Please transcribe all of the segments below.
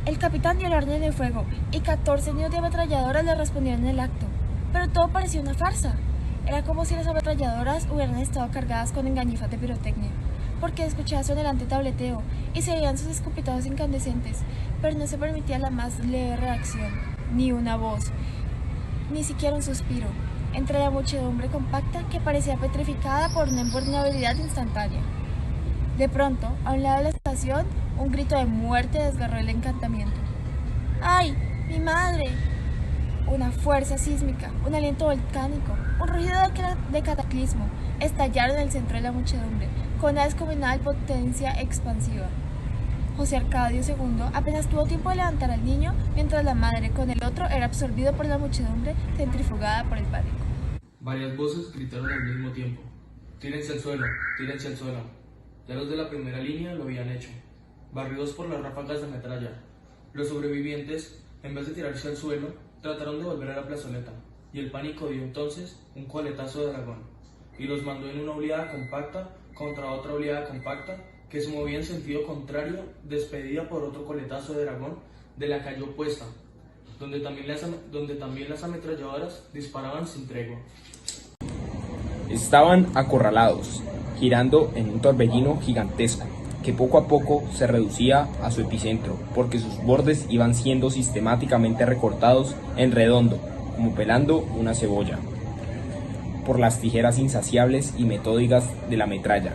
El capitán dio la orden de fuego y 14 niños de ametralladoras le respondieron en el acto. Pero todo parecía una farsa. Era como si las ametralladoras hubieran estado cargadas con engañifas de pirotecnia, porque escuchaba su anhelante tableteo y se veían sus escupitazos incandescentes, pero no se permitía la más leve reacción, ni una voz, ni siquiera un suspiro, entre la muchedumbre compacta que parecía petrificada por una invulnerabilidad instantánea. De pronto, a un lado de la estación, un grito de muerte desgarró el encantamiento. ¡Ay, mi madre! Una fuerza sísmica, un aliento volcánico, un rugido de cataclismo estallaron en el centro de la muchedumbre con una descomunal potencia expansiva. José Arcadio II apenas tuvo tiempo de levantar al niño, mientras la madre con el otro era absorbido por la muchedumbre centrifugada por el pánico. Varias voces gritaron al mismo tiempo: «Tírense al suelo, tírense al suelo». Ya los de la primera línea lo habían hecho, barridos por las ráfagas de metralla. Los sobrevivientes, en vez de tirarse al suelo, trataron de volver a la plazoleta, y el pánico dio entonces un coletazo de dragón, y los mandó en una oleada compacta contra otra oleada compacta que se movía en sentido contrario, despedida por otro coletazo de dragón de la calle opuesta, donde también las ametralladoras disparaban sin tregua. Estaban acorralados, girando en un torbellino gigantesco, que poco a poco se reducía a su epicentro, porque sus bordes iban siendo sistemáticamente recortados en redondo, como pelando una cebolla, por las tijeras insaciables y metódicas de la metralla.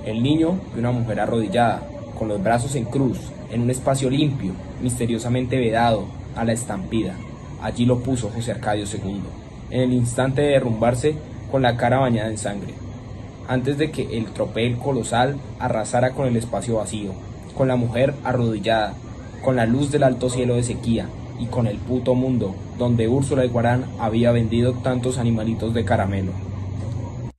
El niño de una mujer arrodillada, con los brazos en cruz, en un espacio limpio, misteriosamente vedado a la estampida. Allí lo puso José Arcadio II, en el instante de derrumbarse con la cara bañada en sangre, antes de que el tropel colosal arrasara con el espacio vacío, con la mujer arrodillada, con la luz del alto cielo de sequía y con el puto mundo donde Úrsula Iguarán había vendido tantos animalitos de caramelo.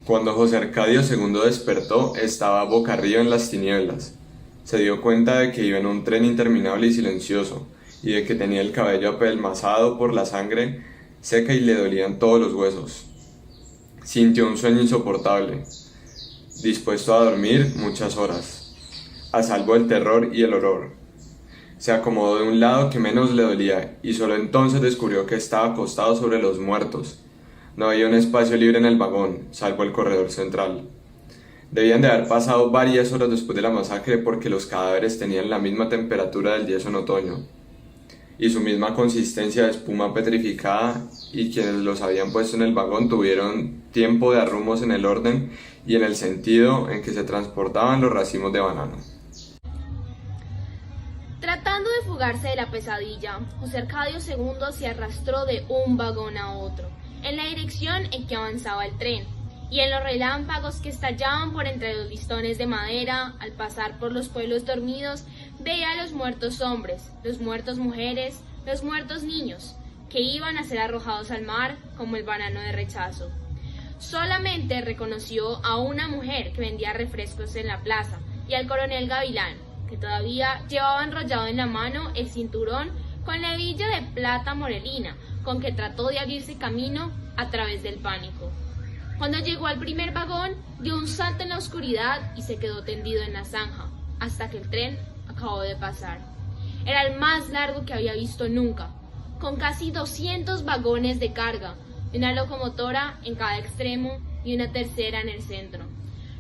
Cuando José Arcadio II despertó, estaba boca arriba en las tinieblas. Se dio cuenta de que iba en un tren interminable y silencioso, y de que tenía el cabello apelmazado por la sangre seca y le dolían todos los huesos. Sintió un sueño insoportable, dispuesto a dormir muchas horas, a salvo del terror y el horror. Se acomodó de un lado que menos le dolía, y solo entonces descubrió que estaba acostado sobre los muertos. No había un espacio libre en el vagón, salvo el corredor central. Debían de haber pasado varias horas después de la masacre porque los cadáveres tenían la misma temperatura del yeso en otoño y su misma consistencia de espuma petrificada, y quienes los habían puesto en el vagón tuvieron tiempo de arrumos en el orden y en el sentido en que se transportaban los racimos de banano. Tratando de fugarse de la pesadilla, José Arcadio II se arrastró de un vagón a otro, en la dirección en que avanzaba el tren, y en los relámpagos que estallaban por entre los listones de madera, al pasar por los pueblos dormidos, veía a los muertos hombres, los muertos mujeres, los muertos niños, que iban a ser arrojados al mar como el banano de rechazo. Solamente reconoció a una mujer que vendía refrescos en la plaza, y al coronel Gavilán, que todavía llevaba enrollado en la mano el cinturón con la hebilla de plata morelina, con que trató de abrirse camino a través del pánico. Cuando llegó al primer vagón, dio un salto en la oscuridad y se quedó tendido en la zanja, hasta que el tren acabó de pasar. Era el más largo que había visto nunca, con casi 200 vagones de carga, una locomotora en cada extremo y una tercera en el centro.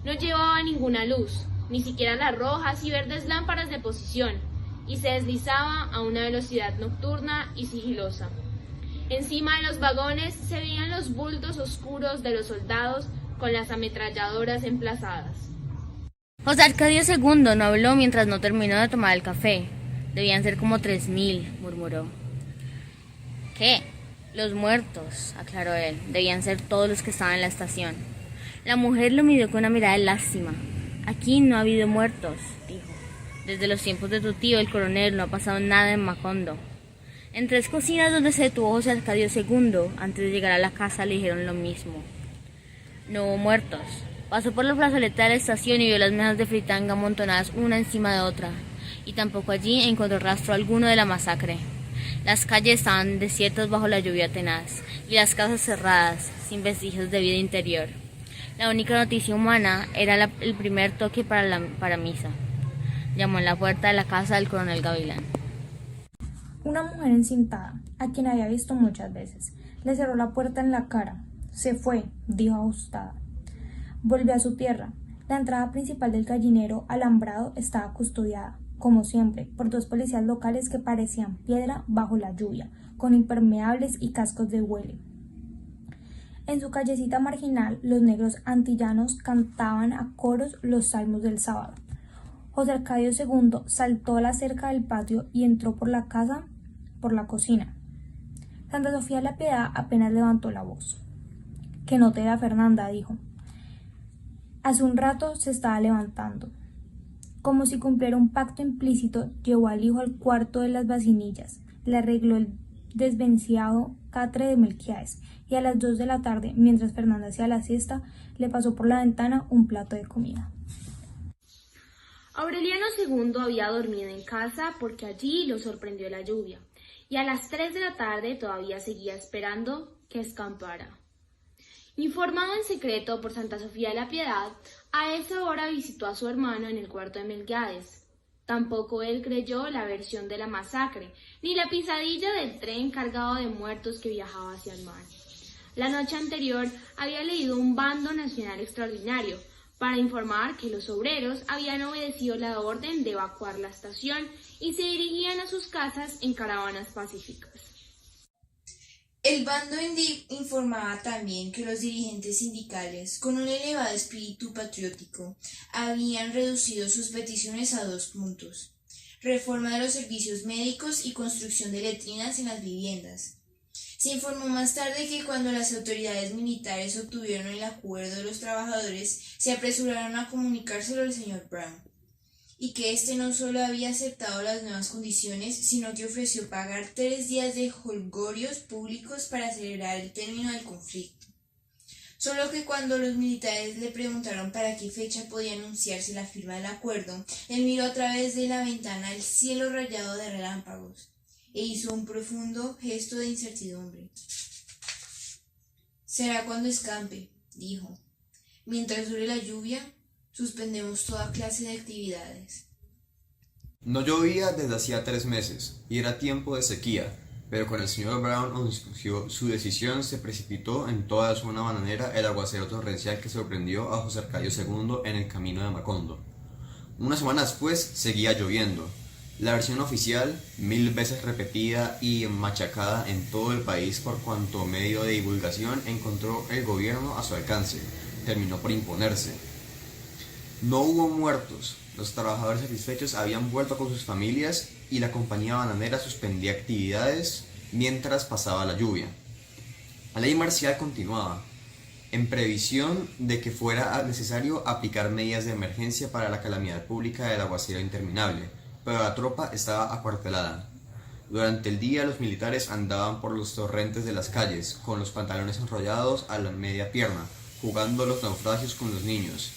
No llevaba ninguna luz, ni siquiera las rojas y verdes lámparas de posición, y se deslizaba a una velocidad nocturna y sigilosa. Encima de los vagones se veían los bultos oscuros de los soldados con las ametralladoras emplazadas. José Arcadio II no habló mientras no terminó de tomar el café. Debían ser como 3000, murmuró. ¿Qué? Los muertos, aclaró él. Debían ser todos los que estaban en la estación. La mujer lo miró con una mirada de lástima. Aquí no ha habido muertos, dijo. Desde los tiempos de tu tío, el coronel, no ha pasado nada en Macondo. En 3 cocinas donde se detuvo José Arcadio II, antes de llegar a la casa, le dijeron lo mismo. No hubo muertos. Pasó por la plazoleta de la estación y vio las mesas de fritanga amontonadas una encima de otra, y tampoco allí encontró rastro alguno de la masacre. Las calles estaban desiertas bajo la lluvia tenaz, y las casas cerradas, sin vestigios de vida interior. La única noticia humana era el primer toque para misa. Llamó en la puerta de la casa del coronel Gavilán. Una mujer encintada, a quien había visto muchas veces, le cerró la puerta en la cara. Se fue, dijo asustada. Volvió a su tierra. La entrada principal del gallinero alambrado estaba custodiada, como siempre, por 2 policías locales que parecían piedra bajo la lluvia, con impermeables y cascos de huele. En su callecita marginal, los negros antillanos cantaban a coros los salmos del sábado. José Arcadio II saltó a la cerca del patio y entró por la cocina. Santa Sofía de la Piedad apenas levantó la voz. Que no te da Fernanda, dijo. Hace un rato se estaba levantando. Como si cumpliera un pacto implícito, llevó al hijo al cuarto de las vacinillas, le arregló el desvenciado catre de Melquiades y a las 2 de la tarde, mientras Fernanda hacía la siesta, le pasó por la ventana un plato de comida. Aureliano II había dormido en casa porque allí lo sorprendió la lluvia, y a las 3 de la tarde todavía seguía esperando que escampara. Informado en secreto por Santa Sofía de la Piedad, a esa hora visitó a su hermano en el cuarto de Melquiades. Tampoco él creyó la versión de la masacre, ni la pisadilla del tren cargado de muertos que viajaba hacia el mar. La noche anterior había leído un bando nacional extraordinario para informar que los obreros habían obedecido la orden de evacuar la estación y se dirigían a sus casas en caravanas pacíficas. El bando informaba también que los dirigentes sindicales, con un elevado espíritu patriótico, habían reducido sus peticiones a 2 puntos: reforma de los servicios médicos y construcción de letrinas en las viviendas. Se informó más tarde que cuando las autoridades militares obtuvieron el acuerdo de los trabajadores, se apresuraron a comunicárselo al señor Brown, y que éste no solo había aceptado las nuevas condiciones, sino que ofreció pagar 3 días de jolgorios públicos para celebrar el término del conflicto. Solo que cuando los militares le preguntaron para qué fecha podía anunciarse la firma del acuerdo, él miró a través de la ventana el cielo rayado de relámpagos e hizo un profundo gesto de incertidumbre. «Será cuando escampe», dijo. «Mientras dure la lluvia, suspendemos toda clase de actividades». No llovía desde hacía 3 meses, y era tiempo de sequía, pero cuando el señor Brown anunció su decisión, se precipitó en toda su zona bananera el aguacero torrencial que sorprendió a José Arcadio II en el camino de Macondo. Una semana después seguía lloviendo. La versión oficial, 1000 veces repetida y machacada en todo el país por cuanto medio de divulgación encontró el gobierno a su alcance, terminó por imponerse. No hubo muertos, los trabajadores satisfechos habían vuelto con sus familias y la compañía bananera suspendía actividades mientras pasaba la lluvia. La ley marcial continuaba, en previsión de que fuera necesario aplicar medidas de emergencia para la calamidad pública del aguacero interminable, pero la tropa estaba acuartelada. Durante el día los militares andaban por los torrentes de las calles, con los pantalones enrollados a la media pierna, jugando los naufragios con los niños.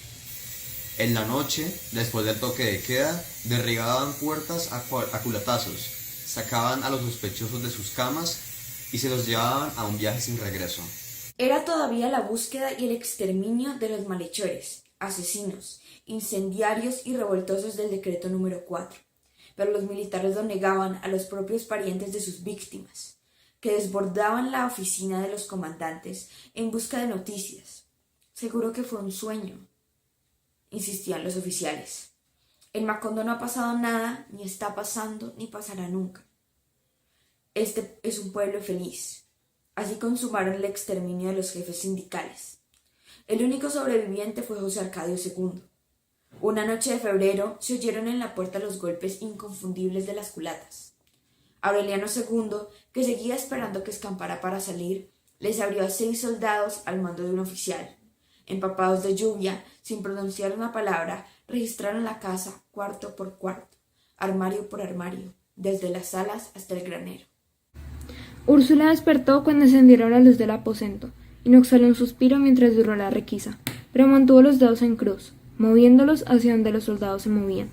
En la noche, después del toque de queda, derribaban puertas a culatazos, sacaban a los sospechosos de sus camas y se los llevaban a un viaje sin regreso. Era todavía la búsqueda y el exterminio de los malhechores, asesinos, incendiarios y revoltosos del decreto número 4, pero los militares lo negaban a los propios parientes de sus víctimas, que desbordaban la oficina de los comandantes en busca de noticias. Seguro que fue un sueño, insistían los oficiales. En Macondo no ha pasado nada, ni está pasando, ni pasará nunca. Este es un pueblo feliz. Así consumaron el exterminio de los jefes sindicales. El único sobreviviente fue José Arcadio II. Una noche de febrero se oyeron en la puerta los golpes inconfundibles de las culatas. Aureliano II, que seguía esperando que escampara para salir, les abrió a 6 soldados al mando de un oficial. Empapados de lluvia, sin pronunciar una palabra, registraron la casa cuarto por cuarto, armario por armario, desde las salas hasta el granero. Úrsula despertó cuando encendieron la luz del aposento, y no exhaló un suspiro mientras duró la requisa, pero mantuvo los dedos en cruz, moviéndolos hacia donde los soldados se movían.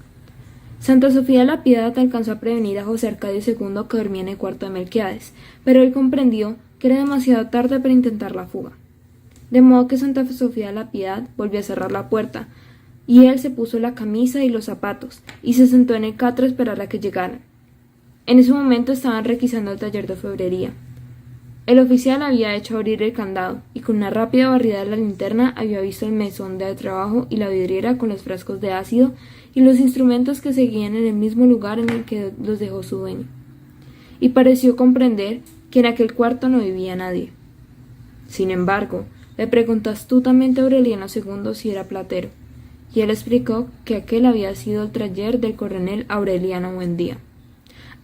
Santa Sofía de la Piedad alcanzó a prevenir a José Arcadio II que dormía en el cuarto de Melquiades, pero él comprendió que era demasiado tarde para intentar la fuga. De modo que Santa Sofía de la Piedad volvió a cerrar la puerta, y él se puso la camisa y los zapatos, y se sentó en el catre a esperar a que llegaran. En ese momento estaban requisando el taller de orfebrería. El oficial había hecho abrir el candado y con una rápida barrida de la linterna había visto el mesón de trabajo y la vidriera con los frascos de ácido y los instrumentos que seguían en el mismo lugar en el que los dejó su dueño. Y pareció comprender que en aquel cuarto no vivía nadie. Sin embargo, le preguntó astutamente a Aureliano II si era platero, y él explicó que aquel había sido el taller del coronel Aureliano Buendía.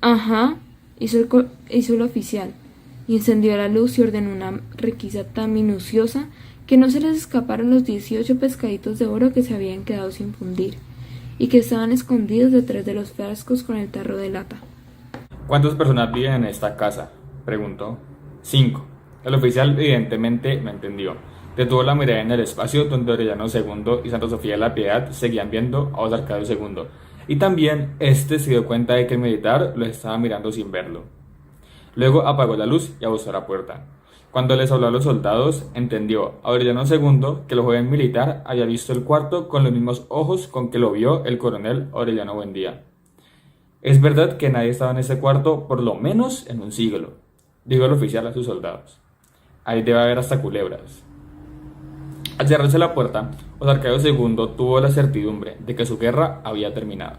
Ajá, hizo el oficial, y encendió la luz y ordenó una requisa tan minuciosa que no se les escaparon los 18 pescaditos de oro que se habían quedado sin fundir, y que estaban escondidos detrás de los frascos con el tarro de lata. ¿Cuántas personas viven en esta casa?, preguntó. 5. El oficial evidentemente no entendió. Detuvo la mirada en el espacio donde Aureliano II y Santa Sofía de la Piedad seguían viendo a José Arcadio II, y también se dio cuenta de que el militar lo estaba mirando sin verlo. Luego apagó la luz y abusó la puerta. Cuando les habló a los soldados, entendió Aureliano II que el joven militar había visto el cuarto con los mismos ojos con que lo vio el coronel Aureliano Buendía. Es verdad que nadie estaba en ese cuarto por lo menos en un siglo, dijo el oficial a sus soldados. Ahí debe haber hasta culebras. Al cerrarse la puerta, José Arcadio II tuvo la certidumbre de que su guerra había terminado.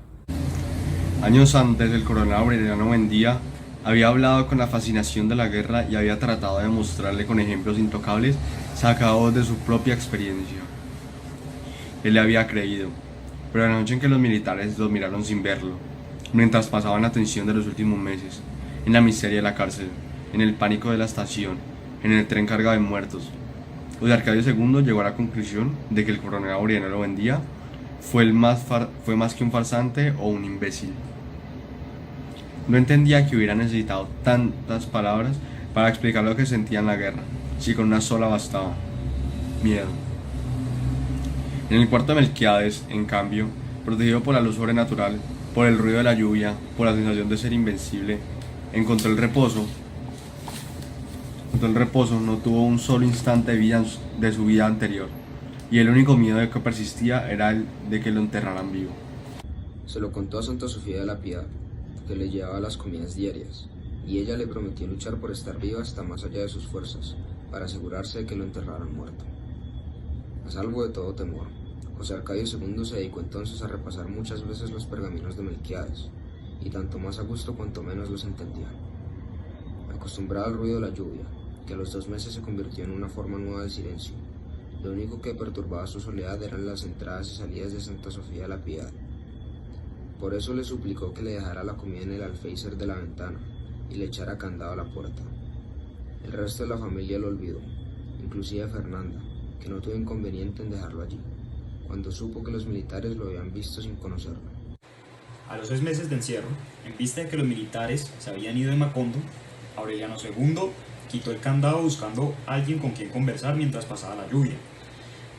Años antes, el coronel Aureliano Buendía había hablado con la fascinación de la guerra y había tratado de mostrarle con ejemplos intocables sacados de su propia experiencia. Él le había creído, pero la noche en que los militares los miraron sin verlo, mientras pasaban la tensión de los últimos meses, en la miseria de la cárcel, en el pánico de la estación, en el tren cargado de muertos, José Arcadio II llegó a la conclusión de que el coronel Aureliano Buendía fue más que un farsante o un imbécil. No entendía que hubiera necesitado tantas palabras para explicar lo que sentía en la guerra, si con una sola bastaba: miedo. En el cuarto de Melquiades, en cambio, protegido por la luz sobrenatural, por el ruido de la lluvia, por la sensación de ser invencible, encontró el reposo, no tuvo un solo instante de su vida anterior, y el único miedo que persistía era el de que lo enterraran vivo. Se lo contó a Santa Sofía de la Piedad, que le llevaba las comidas diarias, y ella le prometió luchar por estar viva hasta más allá de sus fuerzas, para asegurarse de que lo enterraran muerto. A salvo de todo temor, José Arcadio II se dedicó entonces a repasar muchas veces los pergaminos de Melquiades, y tanto más a gusto cuanto menos los entendía. Acostumbrado al ruido de la lluvia, que a los 2 meses se convirtió en una forma nueva de silencio, lo único que perturbaba su soledad eran las entradas y salidas de Santa Sofía de la Piedad. Por eso le suplicó que le dejara la comida en el alféizar de la ventana y le echara candado a la puerta. El resto de la familia lo olvidó, inclusive Fernanda, que no tuvo inconveniente en dejarlo allí, cuando supo que los militares lo habían visto sin conocerlo. A los 6 meses de encierro, en vista de que los militares se habían ido de Macondo, Aureliano II quitó el candado buscando a alguien con quien conversar mientras pasaba la lluvia.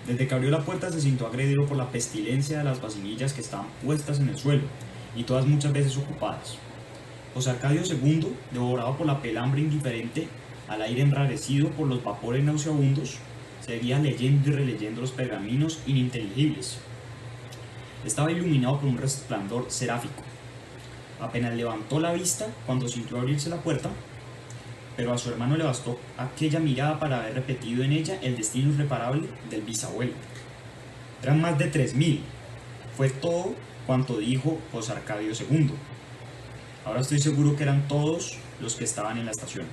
Desde que abrió la puerta se sintió agredido por la pestilencia de las vasinillas que estaban puestas en el suelo, y todas muchas veces ocupadas. José Arcadio II, devorado por la pelambre indiferente, al aire enrarecido por los vapores nauseabundos, seguía leyendo y releyendo los pergaminos ininteligibles. Estaba iluminado por un resplandor seráfico. Apenas levantó la vista cuando sintió abrirse la puerta, pero a su hermano le bastó aquella mirada para haber repetido en ella el destino irreparable del bisabuelo. Eran más de 3000. Fue todo cuanto dijo José Arcadio II. Ahora estoy seguro que eran todos los que estaban en la estación.